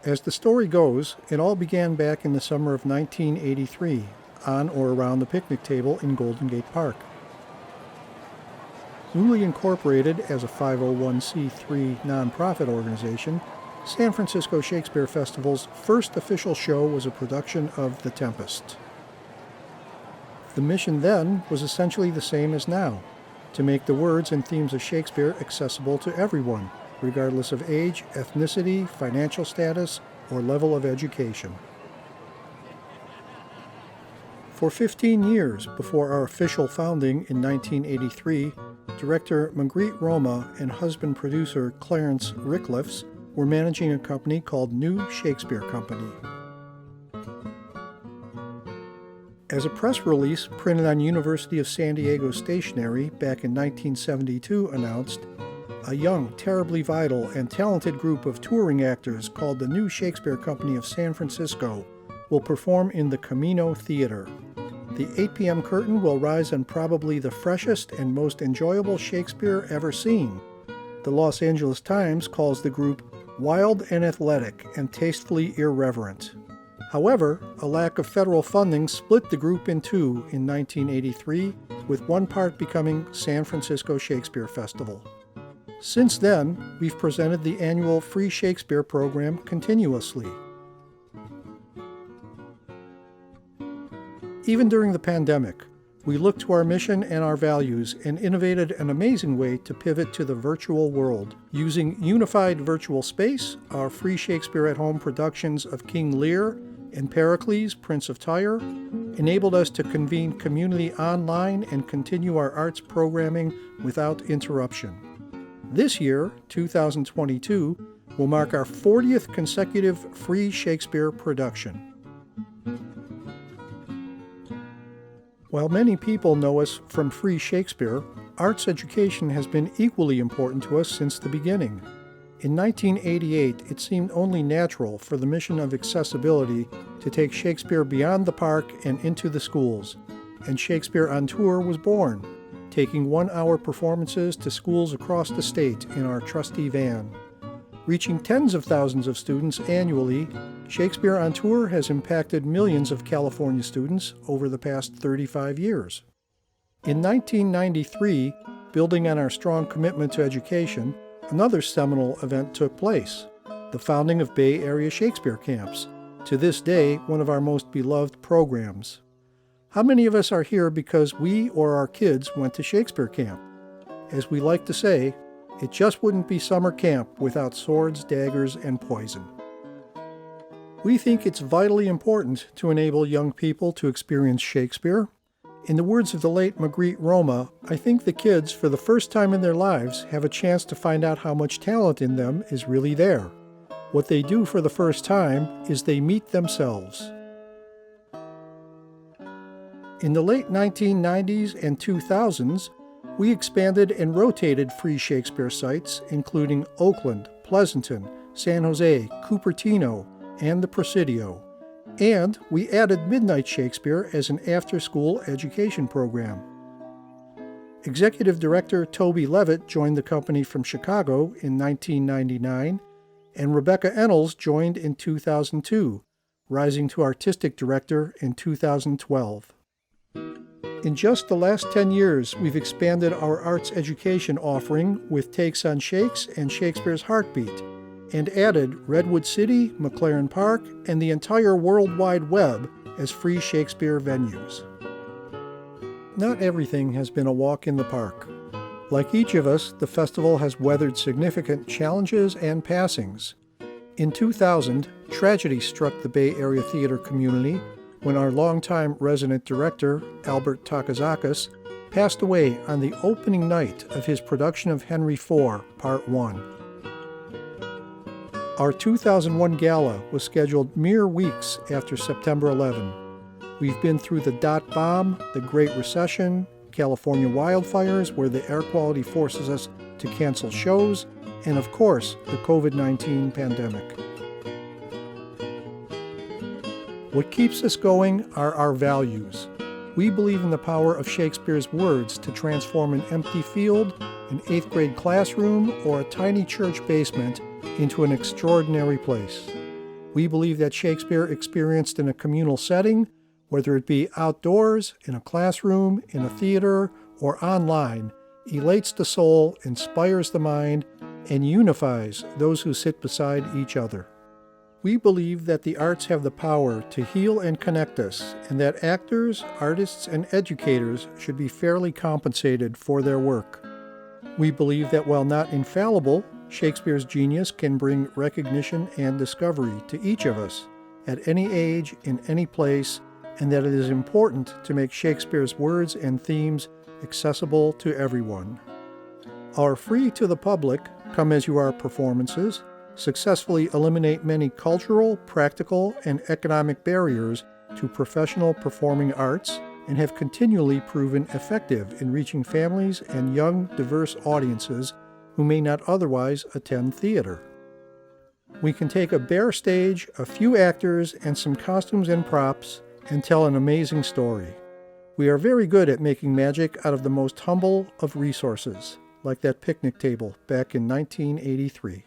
As the story goes, it all began back in the summer of 1983, on or around the picnic table in Golden Gate Park. Newly incorporated as a 501c3 nonprofit organization, San Francisco Shakespeare Festival's first official show was a production of The Tempest. The mission then was essentially the same as now, to make the words and themes of Shakespeare accessible to everyone, regardless of age, ethnicity, financial status, or level of education. For 15 years before our official founding in 1983, director Marguerite Roma and husband-producer Clarence Rickliffs were managing a company called New Shakespeare Company. As a press release printed on University of San Diego stationery back in 1972 announced, a young, terribly vital, and talented group of touring actors called the New Shakespeare Company of San Francisco will perform in the Camino Theater. The 8 p.m. curtain will rise on probably the freshest and most enjoyable Shakespeare ever seen. The Los Angeles Times calls the group wild and athletic and tastefully irreverent. However, a lack of federal funding split the group in two in 1983, with one part becoming San Francisco Shakespeare Festival. Since then, we've presented the annual Free Shakespeare program continuously. Even during the pandemic, we looked to our mission and our values and innovated an amazing way to pivot to the virtual world. Using unified virtual space, our Free Shakespeare at Home productions of King Lear and Pericles, Prince of Tyre, enabled us to convene community online and continue our arts programming without interruption. This year, 2022, will mark our 40th consecutive Free Shakespeare production. While many people know us from Free Shakespeare, arts education has been equally important to us since the beginning. In 1988, it seemed only natural for the mission of accessibility to take Shakespeare beyond the park and into the schools, and Shakespeare on Tour was born, taking 1-hour performances to schools across the state in our trusty van. Reaching tens of thousands of students annually, Shakespeare on Tour has impacted millions of California students over the past 35 years. In 1993, building on our strong commitment to education, another seminal event took place, the founding of Bay Area Shakespeare Camps, to this day one of our most beloved programs. How many of us are here because we or our kids went to Shakespeare Camp? As we like to say, it just wouldn't be summer camp without swords, daggers, and poison. We think it's vitally important to enable young people to experience Shakespeare. In the words of the late Marguerite Roma, I think the kids, for the first time in their lives, have a chance to find out how much talent in them is really there. What they do for the first time is they meet themselves. In the late 1990s and 2000s, we expanded and rotated Free Shakespeare sites, including Oakland, Pleasanton, San Jose, Cupertino, and the Presidio. And we added Midnight Shakespeare as an after-school education program. Executive Director Toby Levitt joined the company from Chicago in 1999, and Rebecca Ennels joined in 2002, rising to Artistic Director in 2012. In just the last 10 years, we've expanded our arts education offering with takes on Shakes and Shakespeare's Heartbeat, and added Redwood City, McLaren Park, and the entire World Wide Web as Free Shakespeare venues. Not everything has been a walk in the park. Like each of us, the festival has weathered significant challenges and passings. In 2000, tragedy struck the Bay Area theater community when our longtime resident director, Albert Takazakis, passed away on the opening night of his production of Henry IV, Part 1. Our 2001 gala was scheduled mere weeks after September 11. We've been through the dot bomb, the Great Recession, California wildfires where the air quality forces us to cancel shows, and of course, the COVID-19 pandemic. What keeps us going are our values. We believe in the power of Shakespeare's words to transform an empty field, an 8th grade classroom, or a tiny church basement into an extraordinary place. We believe that Shakespeare experienced in a communal setting, whether it be outdoors, in a classroom, in a theater, or online, elates the soul, inspires the mind, and unifies those who sit beside each other. We believe that the arts have the power to heal and connect us, and that actors, artists, and educators should be fairly compensated for their work. We believe that while not infallible, Shakespeare's genius can bring recognition and discovery to each of us, at any age, in any place, and that it is important to make Shakespeare's words and themes accessible to everyone. Our free to the public, come as you are performances successfully eliminate many cultural, practical, and economic barriers to professional performing arts and have continually proven effective in reaching families and young, diverse audiences who may not otherwise attend theater. We can take a bare stage, a few actors, and some costumes and props and tell an amazing story. We are very good at making magic out of the most humble of resources, like that picnic table back in 1983.